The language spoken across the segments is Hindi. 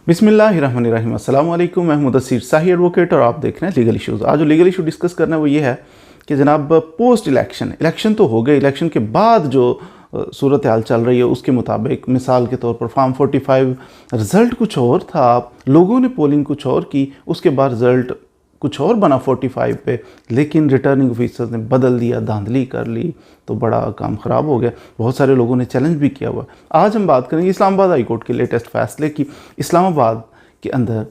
बिस्मिल्लाहिर्रहमानिर्रहीम। अस्सलाम वालेकुम। मैं मुदस्सिर शाही एडवोकेट और आप देख रहे हैं लीगल इशूज़। आज जो लीगल इशू डिस्कस करना है वो ये है कि जनाब पोस्ट इलेक्शन तो हो गए, इलेक्शन के बाद जो सूरत हाल चल रही है उसके मुताबिक, मिसाल के तौर पर फॉर्म 45 रिज़ल्ट कुछ और था, लोगों ने पोलिंग कुछ और की, उसके बाद रिज़ल्ट कुछ और बना 45 पे, लेकिन रिटर्निंग ऑफिसर ने बदल दिया, धांधली कर ली, तो बड़ा काम ख़राब हो गया। बहुत सारे लोगों ने चैलेंज भी किया हुआ। आज हम बात करेंगे इस्लामाबाद हाई कोर्ट के लेटेस्ट फैसले की। इस्लामाबाद के अंदर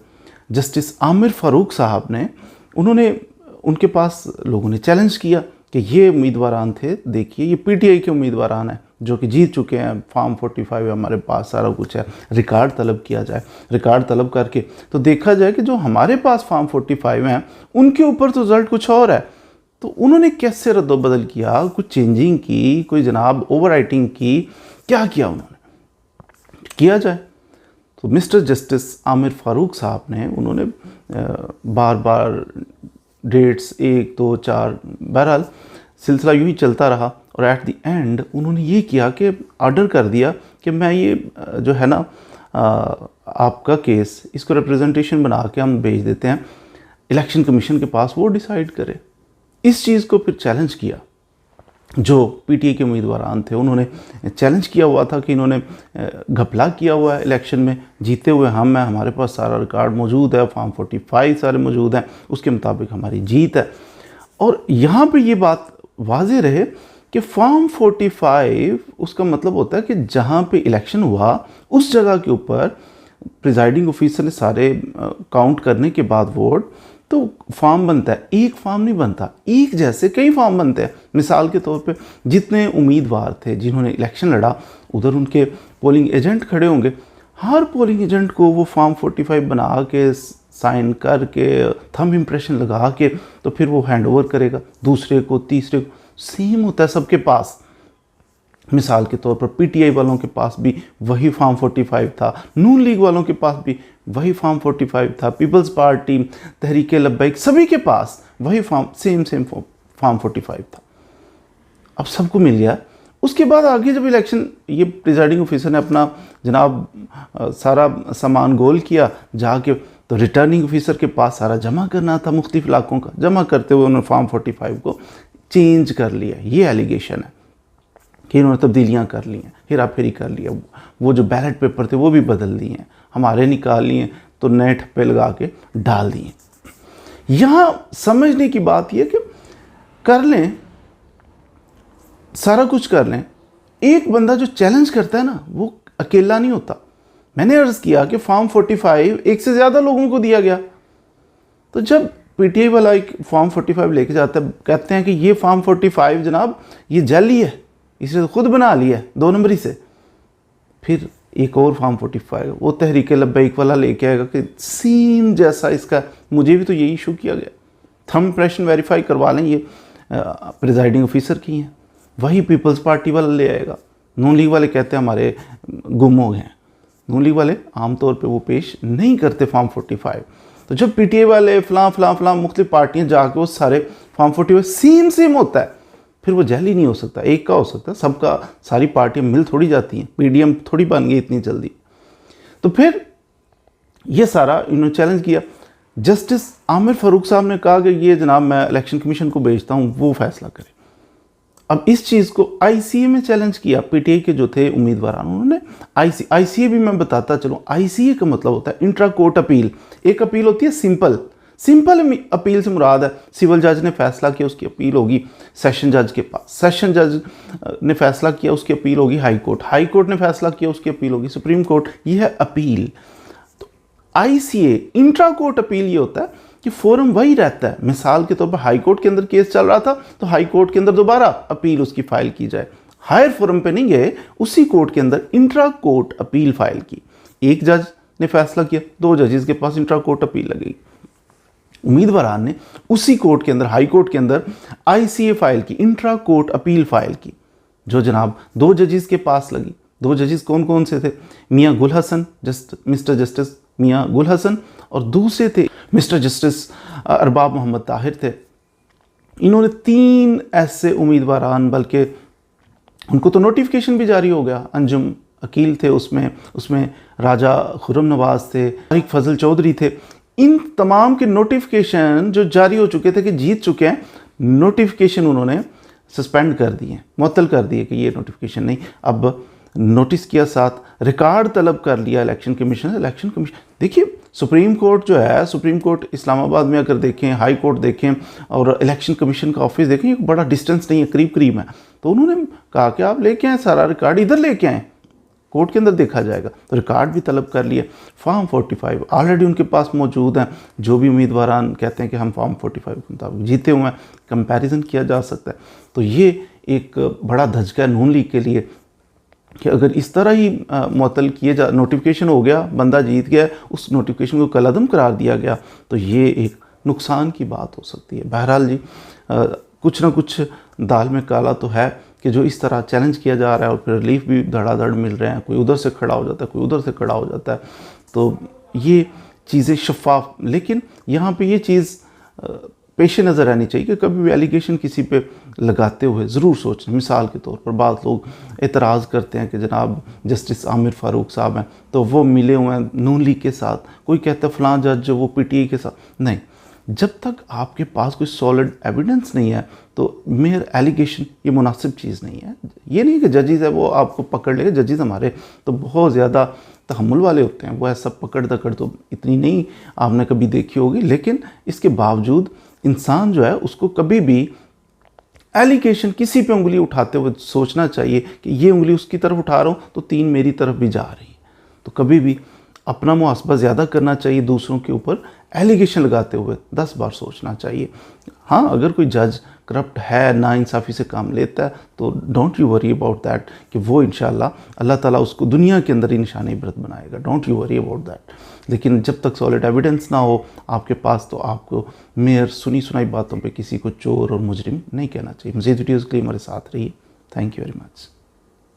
जस्टिस आमिर फ़ारूक साहब ने, उनके पास लोगों ने चैलेंज किया कि ये उम्मीदवारान थे, देखिए ये पीटीआई के उम्मीदवारान हैं जो कि जीत चुके हैं, फॉर्म 45 हमारे पास सारा कुछ है, रिकॉर्ड तलब किया जाए। रिकॉर्ड तलब करके तो देखा जाए कि जो हमारे पास फॉर्म 45 हैं उनके ऊपर तो रिज़ल्ट कुछ और है। तो उन्होंने कैसे रद्दोबदल किया, कुछ चेंजिंग की, कोई जनाब ओवर राइटिंग की, क्या किया उन्होंने, किया जाए। तो मिस्टर जस्टिस आमिर फ़ारूक साहब ने, उन्होंने बार बार डेट्स 1, 2, 4, बहरहाल सिलसिला यूँ ही चलता रहा और एट द एंड उन्होंने ये किया कि ऑर्डर कर दिया कि मैं ये जो है ना आपका केस, इसको रिप्रेजेंटेशन बना के हम भेज देते हैं इलेक्शन कमीशन के पास, वो डिसाइड करे। इस चीज़ को फिर चैलेंज किया जो पीटीआई के उम्मीदवारान थे, उन्होंने चैलेंज किया हुआ था कि इन्होंने घपला किया हुआ है इलेक्शन में, जीते हुए हम हैं, हमारे पास सारा रिकॉर्ड मौजूद है, फॉर्म 45 सारे मौजूद हैं, उसके मुताबिक हमारी जीत है। और यहाँ पे ये बात वाज़ेह रहे कि फॉर्म 45 उसका मतलब होता है कि जहाँ पे इलेक्शन हुआ उस जगह के ऊपर प्रिजाइडिंग ऑफिसर ने सारे काउंट करने के बाद वोट, तो फॉर्म बनता है। एक फॉर्म नहीं बनता, एक जैसे कई फॉर्म बनते हैं। मिसाल के तौर पे जितने उम्मीदवार थे जिन्होंने इलेक्शन लड़ा, उधर उनके पोलिंग एजेंट खड़े होंगे, हर पोलिंग एजेंट को वो फॉर्म 45 बना के साइन करके थंब इम्प्रेशन लगा के तो फिर वो हैंड ओवर करेगा दूसरे को, तीसरे को। सेम होता है सबके पास। मिसाल के तौर पर पीटीआई वालों के पास भी वही फॉर्म 45 था, नून लीग वालों के पास भी वही फॉर्म 45 था, पीपल्स पार्टी, तहरीक लब्बैक, सभी के पास वही फॉर्म, सेम फॉर्म 45 था। अब सबको मिल गया। उसके बाद आगे जब इलेक्शन, ये प्रिजाइडिंग ऑफिसर ने अपना जनाब सारा सामान गोल किया जाके, तो रिटर्निंग ऑफिसर के पास सारा जमा करना था, मुख्तलिफ इलाकों का जमा करते हुए उन्होंने फॉर्म 45 को चेंज कर लिया। ये एलिगेशन है कि इन्होंने तब्दीलियाँ कर ली हैं, हेरा फेरी कर लिया, वो जो बैलेट पेपर थे वो भी बदल दिए हैं, हमारे निकाल लिए तो नए ठप्पे लगा के डाल दिए। यहाँ समझने की बात यह कि कर लें, सारा कुछ कर लें, एक बंदा जो चैलेंज करता है ना वो अकेला नहीं होता। मैंने अर्ज़ किया कि फॉर्म 45 एक से ज़्यादा लोगों को दिया गया। तो जब पीटीआई वाला एक फॉर्म 45 लेके जाता है, कहते हैं कि ये फॉर्म 45 जनाब ये जाली है, इसे तो खुद बना लिया है 2 नंबरी से, फिर एक और फॉर्म 45 वो तहरीक लब्बैक वाला लेके आएगा कि सेम जैसा इसका, मुझे भी तो यही इशू किया गया, थंब इम्प्रेशन वेरीफाई करवा लें, ये प्रिजाइडिंग ऑफिसर की हैं, वही पीपल्स पार्टी वाला ले आएगा। नून लीग वाले कहते हैं हमारे गुम हो गए हैं, नून लीग वाले आमतौर पे वो पेश नहीं करते फॉर्म 45। तो जब पीटीआई वाले फलां मुख्तलिफ पार्टियाँ जाके वो सारे फॉर्म 45 सेम होता है, फिर वो जाली नहीं हो सकता, एक का हो सकता है, सबका, सारी पार्टियाँ मिल थोड़ी जाती हैं, पीडीएम थोड़ी बन गई इतनी जल्दी। तो फिर ये सारा इन्होंने चैलेंज किया। जस्टिस आमिर फ़ारूक साहब ने कहा कि ये जनाब मैं इलेक्शन कमीशन को भेजता हूँ, वो फैसला करे। अब इस चीज़ को आईसीए में चैलेंज किया, पीटीआई के जो थे उम्मीदवार, उन्होंने आईसीए भी मैं बताता चलूँ, आईसीए का मतलब होता है इंट्रा कोर्ट अपील। एक अपील होती है सिंपल अपील से मुराद है सिविल जज ने फैसला किया उसकी अपील होगी सेशन जज के पास, सेशन जज ने फैसला किया उसकी अपील होगी हाई कोर्ट ने फैसला किया उसकी अपील होगी सुप्रीम कोर्ट। ये है अपील। तो आईसीए इंट्रा कोर्ट अपील ये होता है कि फोरम वही रहता है। मिसाल के तौर पर हाई कोर्ट के अंदर केस चल रहा था तो हाई कोर्ट के अंदर दोबारा अपील उसकी फाइल की जाए, हायर फोरम पे नहीं गए, उसी कोर्ट के अंदर इंट्रा कोर्ट अपील फाइल की। एक जज ने फैसला किया, 2 जजेस के पास इंट्रा कोर्ट अपील लगेगी। उम्मीदवारान ने उसी कोर्ट के अंदर, हाई कोर्ट के अंदर आईसीए फाइल की, इंट्रा कोर्ट अपील फाइल की, जो जनाब 2 जजेस के पास लगी। 2 जजेस कौन कौन से थे? मियाँ गुल हसन, मिस्टर जस्टिस मियाँ गुल हसन, और दूसरे थे मिस्टर जस्टिस अरबाब मोहम्मद ताहिर थे। इन्होंने 3 ऐसे उम्मीदवारान, बल्कि उनको तो नोटिफिकेशन भी जारी हो गया, अंजुम अकील थे, उसमें राजा खुर्रम नवाज थे, तारिक फजल चौधरी थे। इन तमाम के नोटिफिकेशन जो जारी हो चुके थे कि जीत चुके हैं, नोटिफिकेशन उन्होंने सस्पेंड कर दिए, मुअत्तल कर दिए कि ये नोटिफिकेशन नहीं। अब नोटिस किया, साथ रिकॉर्ड तलब कर लिया इलेक्शन कमीशन। इलेक्शन कमीशन देखिए, सुप्रीम कोर्ट जो है, सुप्रीम कोर्ट इस्लामाबाद में अगर देखें, हाई कोर्ट देखें और इलेक्शन कमीशन का ऑफिस देखें, एक बड़ा डिस्टेंस नहीं है, करीब करीब है। तो उन्होंने कहा कि आप लेके आएँ, सारा रिकॉर्ड इधर लेके आएँ, कोर्ट के अंदर देखा जाएगा। तो रिकॉर्ड भी तलब कर लिए। फॉर्म 45 ऑलरेडी उनके पास मौजूद हैं। जो भी उम्मीदवारान कहते हैं कि हम फॉर्म 45 के मुताबिक जीते हुए हैं, कंपैरिजन किया जा सकता है। तो ये एक बड़ा धचका नून लीग के लिए कि अगर इस तरह ही मुअत्तल किए जा, नोटिफिकेशन हो गया, बंदा जीत गया, उस नोटिफिकेशन को कलअदम करार दिया गया, तो ये एक नुकसान की बात हो सकती है। बहरहाल जी, कुछ ना कुछ दाल में काला तो है कि जो इस तरह चैलेंज किया जा रहा है और फिर रिलीफ भी धड़ाधड़ मिल रहे हैं, कोई उधर से खड़ा हो जाता है, कोई उधर से खड़ा हो जाता है। तो ये चीज़ें शफाफ, लेकिन यहाँ पे ये चीज़ पेश नज़र आनी चाहिए कि कभी भी एलिगेशन किसी पे लगाते हुए ज़रूर सोचना। मिसाल के तौर पर बात लोग एतराज़ करते हैं कि जनाब जस्टिस आमिर फ़ारूक साहब हैं तो वो मिले हुए हैं नून लीग के साथ, कोई कहता है फ़लाँ जज जो वो पीटीआई के साथ। नहीं, जब तक आपके पास कोई सॉलिड एविडेंस नहीं है तो मेयर एलिगेशन ये मुनासिब चीज़ नहीं है। ये नहीं कि जजेज़ है वो आपको पकड़ लेगा, जजेज़ हमारे तो बहुत ज़्यादा तहम्मुल वाले होते हैं, वो ऐसा पकड़ दकड़ तो इतनी नहीं आपने कभी देखी होगी। लेकिन इसके बावजूद इंसान जो है उसको कभी भी एलिगेशन किसी पे उंगली उठाते हुए सोचना चाहिए कि ये उंगली उसकी तरफ उठा रहा हूँ तो 3 मेरी तरफ भी जा रही है। तो कभी भी अपना मुहासबा ज़्यादा करना चाहिए, दूसरों के ऊपर एलिगेशन लगाते हुए 10 बार सोचना चाहिए। हाँ, अगर कोई जज करप्ट है, नाइंसाफ़ी से काम लेता है, तो don't you worry about that कि वो इंशाल्लाह अल्लाह ताला उसको दुनिया के अंदर ही निशान इबरत बनाएगा। Don't you worry about that. लेकिन जब तक सॉलिड एविडेंस ना हो आपके पास, तो आपको मेयर सुनी सुनाई बातों पे किसी को चोर और मुजरिम नहीं कहना चाहिए। मज़ीद वीडियोज़ के लिए हमारे साथ रहिए। Thank you very much.